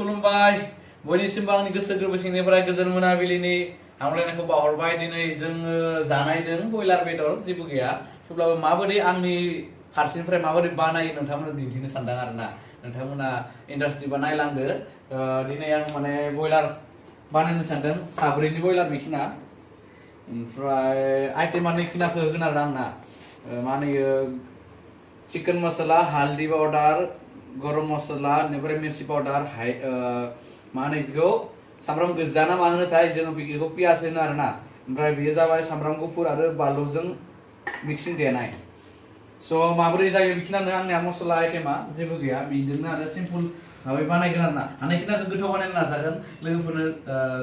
खुलुमबाय बयनिसिमबो आंनि गोसो गोरबोसिंनिफ्राय गोजोन मोनाबिलिनि हामलायनायखौ बावहरबाय। दिनै जोङो जानायदों बयलार बेदर जेबो गैया, थेवब्लाबो माबोरै आंनि फारसेनिफ्राय माबोरै बानायो नोंथांमोननो दिन्थिनो सानदों आरोना। नोंथांमोना इन्टारेस्टिंबा नायलांदो। दिनै आं माने बयलार बानायनो सानदों, साब्रैनि बयलार बेखिना। ओमफ्राय आइटेमा नैखिनाखौ होगोन आरो आंना मा होनो चिकेन मसला, हाल्दी पाउडार, गरम मसला, बेनिफ्राय मिर्ची पाउडार, मा होनो बेखौ सामब्राम गोजा ना मा होनोथाय, जोङो बेखौ पियास होनो आरोना। ओमफ्राय बेयो जाबाय सामब्राम गुफुर आरो बानलुजों मिक्सिं देनाय। स' माबोरै जायो बेखिनियानो आंनिया मसला आइटेमा जेबो गैया, बिदिनो आरो सिम्पल माबाय बानायगोन आरोना। हानायखिनिखौ गोथाव बानायनो नाजागोन लोगोफोरनो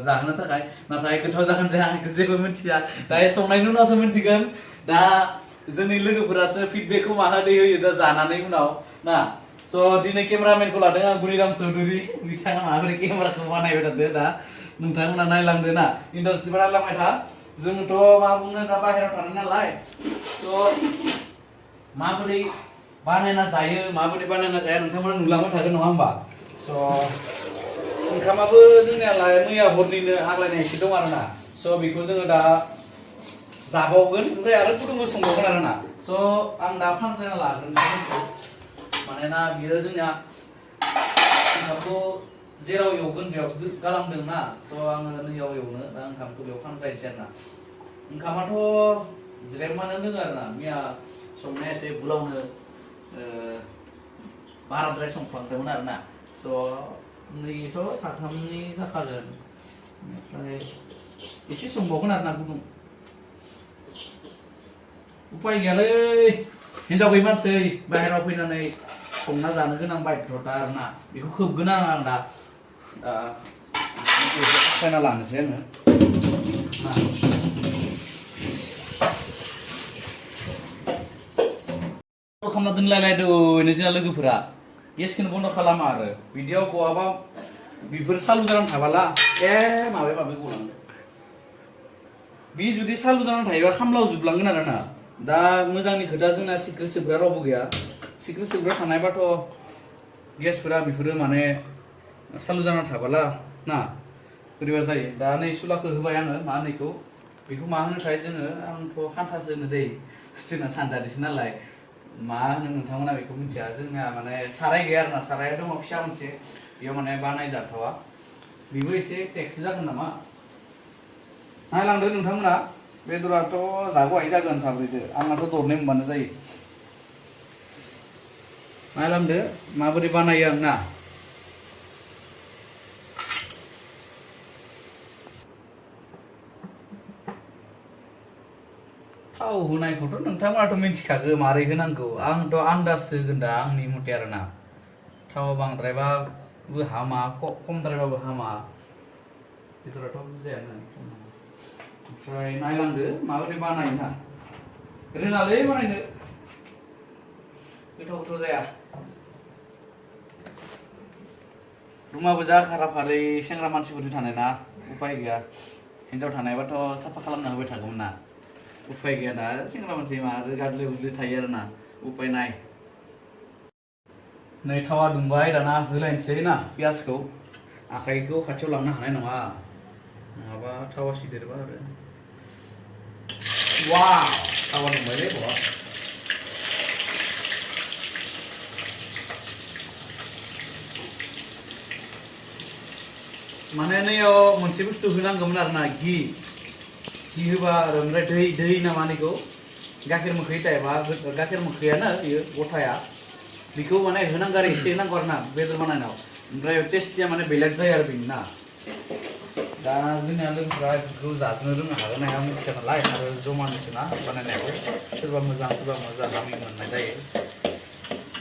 जाहोनो थाखाय। नाथाय गोथाव जागोन जाया आं बेखौ जेबो मिथिया, दायो संनायनि उनावसो मिथिगोन। दा जोंनि लोगोफोरासो फिडबेकखौ माबायदि होयो दा जानानै उनाव ना। स' दिनै केमेरामेनखौ लादों आं गुनिराम चौधुरी, बिथाङा माबोरै केमेराखौ बानायबाय थादों दा नोंथांमोना नायलांदो ना, इन्डास्ट्रिबा नायलांबाय था। जोंथ' मा बुंनो दा बाहेरायाव थानाय नालाय, स' माबोरै बानायना जायो माबोरै बानायना जाया नोंथांमोना नुलांबाय थागोन नङा होमबा। स' ओंखामाबो जोंनियालाय मैया हरनिनो आग्लायनाय एसे दं आरोना। स' बेखौ जोङो दा जाबावगोन, ओमफ्राय आरो गुदुंबो संबावगोन आरोना। स' आं दा फानजायना लाग्रोनोसै, मानोना बियो जोंनिया ओंखामखौ जेराव एवगोन बेयावसो गालांदों ना। स' आङो नैयाव एवनो दा ओंखामखौ बेयाव फानजायनोसै आरोना। ओंखामाथ' ज्रेमानो दङ आरोना, मैया संनाया एसे बुलावनो बाराद्राय संफ्लांदोंमोन आरोना। स' नैथ' साथामनि जाखागोन, ओमफ्राय एसे संबावगोन आरोना गुदुं। उपाय गैयालै, हिनजाव गैयै मानसि बाहेरायाव फैनानै संना जानो गोनां बायध'था आरोना। बेखौ खोबगोन आं दा खायना लानोसै आङो। खालामना दोनलायलायदों जोंना लोगोफोरा, गेसखौनो बन्द' खालामा आरो बिदियाव बहाबा बेफोर सालु जानानै थाबाला माबा गलांदो। बि जुदि सालु जानानै थायोबा खामलाव जोबलांगोन आरोना। दा मोजांनि खोथा, जोंना सिक्रेट सोबग्रा रावबो गैया। सिक्रेट सोबग्रा थानायबाथ' गेसफोरा बेफोरो माने सालु जाना थाबाला ना बोरैबा जायो। दा नै सुलाखौ होबाय आङो, मा होनो बेखौ मा होनोथाय जोङो, आंथ' खान्थासो होनो दै, जोंना सानजारिसो नालाय मा होनो नोंथांमोना बेखौ मिथिया। जोंना माने साराय गैया आरोना, साराया दङ फिसा मोनसे, बेयाव माने बानायजाथावा, बेबो एसे टेक्सि जागोन नामा। नायलांदो नोंथांमोना, बेदराथ' जागौहाय जागोन साब्रैदो, आंनाथ' दरनै मोनबानो जायो। नायलांदो माबोरै बानायो आंना। थाव होनायखौथ' नोंथांमोनाथ' मिथिखागौ मारै होनांगौ, आंथ' आन्दाजसो होगोन दा आंनि मथे आरोना। थाव बांद्रायबाबो हामा, खमद्रायबाबो हामा, बेदराथ' बुजायानो। ओमफ्राय नायलांदो माबोरै बानायो ना, रोङालै बानायनो, गोथाव जाया। रुमाबो जा खाराफारै सेंग्रा मानसिफोरनि थानाय ना, उपाय गैया। हिन्जाव थानायबाथ' साफा खालामना होबाय थागौमोन ना, उपाय गैया। दा सेंग्रा मानसि आरो गाज्रि गुज्रि थायो आरोना, उपाय नाय। नै थावा दुंबाय, दाना होलायनोसै ना पियासखौ। आखाइखौ खाथियाव लांनो हानाय नङा, नङाबा थावा सिदेरबा आरो। वाव, थावा दुंबायलै बहा। माने नैयाव मोनसे बुस्थु होनांगौमोन आरोना, घि होबा आरो ओमफ्राय दै ना मा होनो गाइखेर मोखै टाइपआ, गाइखेर मोखैयानो बेयो गथाया, बेखौ माने होनांगौ आरो एसे होनांगौ आरोना बेदर बानायनायाव, ओमफ्राय टेस्टिया माने बेलेग जायो आरो बेनि ना। दा जोंनिया लोगोफोरा बेखौ जानो रोंनो हागोन हाया मिथिया नालाय, आरो जमानिसो ना बानायनायाव, सोरबा मोजां हामि मोननाय जायो,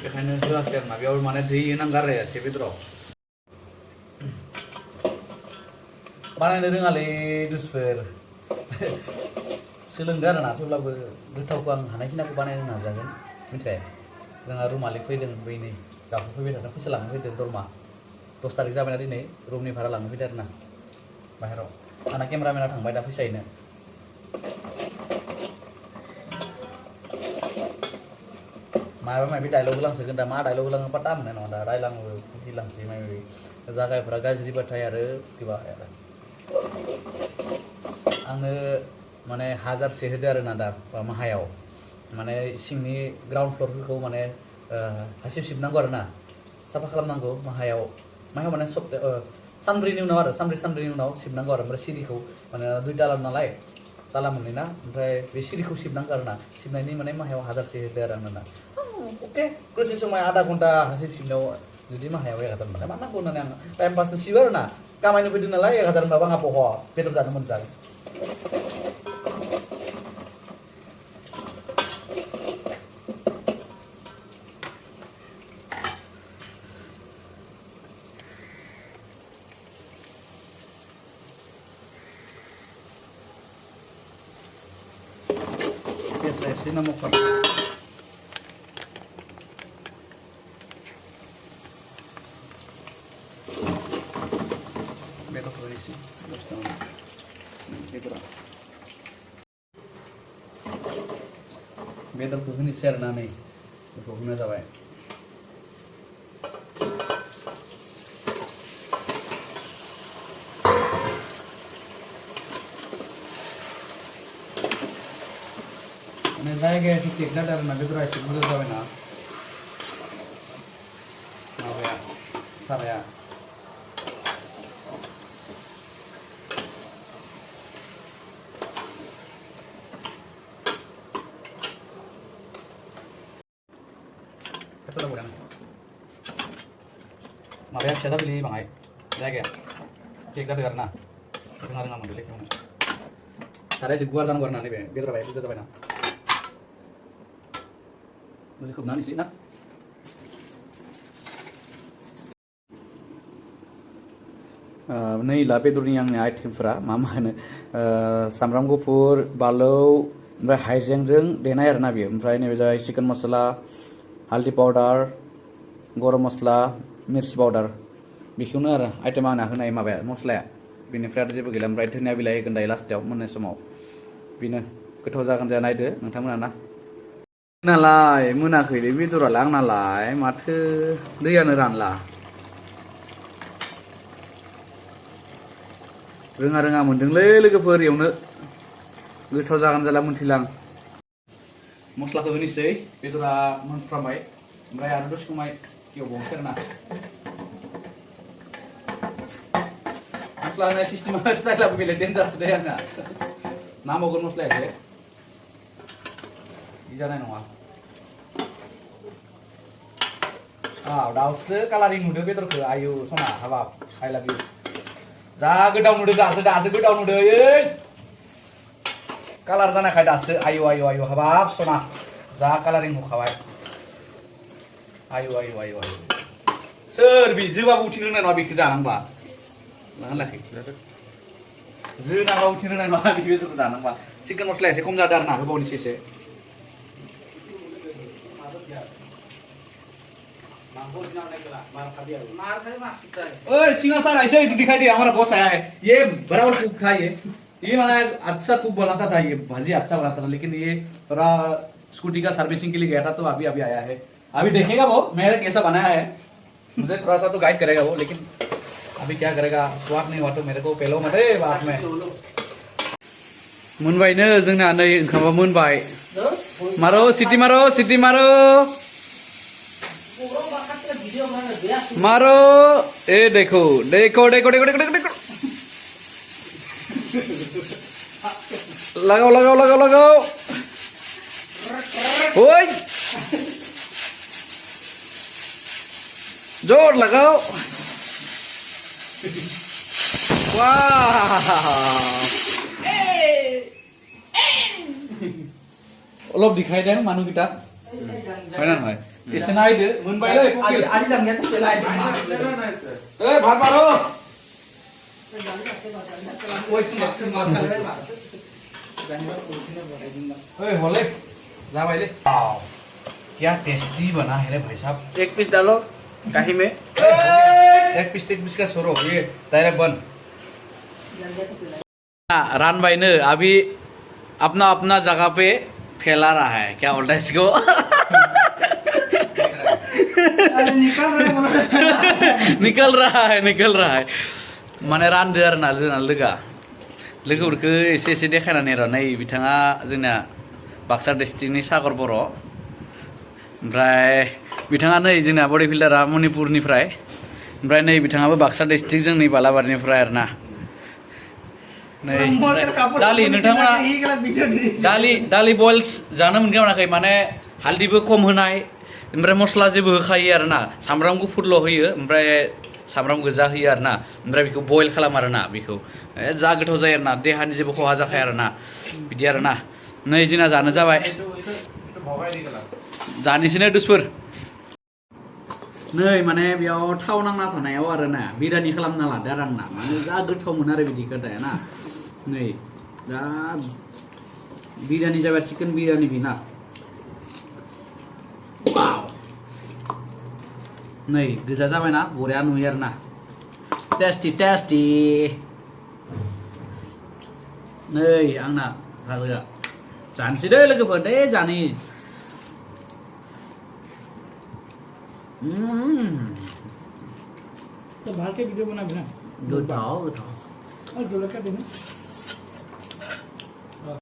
बेखायनो होआसै आरोना। बेयाव माने दै होनांगौ आरो एसे बेदराव। बानायनो रोङालै दुसफोर, सोलोंदो आरोना, थेवब्लाबो गोथावखौ आं हानायखिनिखौ बानायनो नाजागोन, मिथिबाय। जोंहा रुमालि फैदों, बैनै जाफैबाय थादों, फैसा लांनो फैदों दरमा। 10 तारिख जाबायना दिनै, रुमनि भारा लांनो फैदों आरोना बाहेराव। आंना केमेरामेना थांबाय दा फैसायैनो। माबा माबि डायलग होलांसिगोन दा मा डायलग होलाङो पाता मोननाय नङा दा रायलाङो होलांसै माबि जागायफ्रा गाज्रिबाथाय आरो किबा आंनो माने 1000 होदो आरो ना दा माहायाव माने सिंनि ग्राउन्ड फ्लरफोरखौ माने हासिब सिबनांगौ आरो ना साफा खालामनांगौ माहायाव माने सानब्रैनि उनाव आरो सानब्रैनि उनाव सिबनांगौ आरो ओमफ्राय सिरिखौ माने 2 दाला नालाय दाला मोननै ना ओमफ्राय बे सिरिखौ सिबनांगौ आरो ना सिबनायनि माने माहायाव 1000 होदो आरो आंनो ना अके दसे समाय आधा घन्टा हासिब सिबनायाव जुदि माहायाव 1000 मोनबाय मा नांगौ होननानै आं टाइम पासनि सिबो आरो ना खामायनो फैदों नालाय 1000 होनबाबो आंहा बहा बेदर जानो मोनजागोन Sih nama kan. Betul polisi. Bersama. Betul. Betul punya share nane. Punya apa? जायगा है ठीक ना डर ना बिगड़ा है मुझे जावे ना मावया साराया ketemu kan मावया siapa beli bang ay जायगा ठीक ना करना dengar nggak mau dilihat साराया sih gua jangan gua nanti be biar apa itu जावे ना मुझे खूब नानी सी ना नहीं लापे दुर्नी आंनि आइटेमफोरा मा मा होनो सामब्राम गुफुर बानलु ओमफ्राय हाइजेंजों देनाय आरोना बियो ओमफ्राय नैबे जाबाय चिकेन मस्ला हालदि पाउडार गरम मस्ला मिर्चि पाउडार बेखौनो आरो आइटेमा आंना होनाय माबाया मस्लाया बेनिफ्राय आरो जेबो गैला ओमफ्राय धनिया बिलाइ होगोन दायो लास्टआव मोननाय समाव बेनो गोथाव जागोन जाया नायदो नोंथांमोना ना नालाय मोनाखैलै बेदरालाय आंनालाय माथो दैयानो रानला रोङा मोनदोंलै लोगोफोर एवनो गोथाव जागोन जाला मोनथिलां मस्लाखौ होनोसै बेदरा मोनफ्रामबाय ओमफ्राय आरो दसे समाय एवबावनोसै आरोना मस्ला होनाय सिस्टेमा स्टाइलाबो बेलेग डेन्जारसो दे आंना नांबावगोन मस्लाया एसे जानाय नङा दाउसो कालारिं नुदो बेदरखौ आयु सना हाबाब आइ लाभ इउ जा गोदाव नुदो दासो गोदाव नुदो ओइ कालार जानायखाय दासो आयु हाबाब सना जा कालारिं नुखाबाय आयु सोर बि जोबाबो उथिनो रोंनाय नङा बेखौ जानांबा लाखै जोनाबा उथिनो रोंनाय नङा बे बेदरखौ जानांबा चिकेन मस्ला एसे खम जादों आरो ना होबावनोसै एसे ओए सिंगा सारा ऐसे ही दिखाई दिया हमारा बॉस आया है ये बराबर कुक था ये माना अच्छा कुक बनाता था ये भाजी अच्छा बनाता था लेकिन ये थोड़ा स्कूटी का सर्विसिंग के लिए गया था तो अभी आया है अभी देखेगा वो मेरे कैसा बनाया है मुझे थोड़ा सा तो गाइड करेगा वो लेकिन अभी क्या करेगा स्वाद नहीं हुआ तो मेरे को पेलो मत बाद में मोनबायनो जोंना नै ओंखामा मोनबाय मारो सिटी मारो मारो ए देखो लगाओ ओए जोर लगाओ वाह অলপ দিখাই দেন মানুহকেইটা হয় না নহয় এসে নাই দে মুনবাই লৈ আজি যাম গেট চলাই এ ভাত মাৰো ওই সিলেকশন মার খালে ओए होले जा भाई ले क्या टेस्टी बना है रे भाई साहब एक पीस डालो कहीं में एक पीस का सोरो ये डायरेक्ट बन रान भाई ने अभी अपना जगह पे फैला रहा है क्या बोल रहा है इसको अरे निकल रहा है माने रानदो आरो ना जोंना लोगोफोरखौ एसे एसे देखायनानै र' नै बिथाङा जोंना बाक्सा डिस्ट्रिक्टनि सागर बर' ओमफ्राय बिथाङा नै जोंना बडि बिल्डारा मणिपुरनिफ्राय ओमफ्राय नै बिथाङाबो बाक्सा डिस्ट्रिक्ट जोंनि बालाबारिनिफ्राय आरो ना नै दालि नोंथांमोना दालि बइल्स जानो मोनगोन मोनाखै माने हालदैबो खम होनाय ओमफ्राय मस्ला जेबो होखायो आरो ना सामब्राम गुफुरल' होयो ओमफ्राय सामब्राम गोजा होयो आरो ना ओमफ्राय बेखौ बइल खालामो आरो ना बेखौ जा गोथाव जायो आरो ना देहानि जेबो खहा जाखाया आरो ना बिदि आरो ना नै जोंना जानो जाबाय जानोसैनो दुसफोर नै माने बेयाव थाव नांना थानायाव आरो ना बिरानि खालामना लादो आरो आंना माने जा गोथाव मोनो आरो बिदि खोथाया ना नै दा बिरानि जाबाय चिकेन बिरानि बिना नै गोजा जाबायना बरिया नुयो आरो ना टेस्टि नै आंना भाजा जानोसै दे लोगोफोर दे जानि तो भाल के वीडियो बना बिना गोथाव और जोला का देना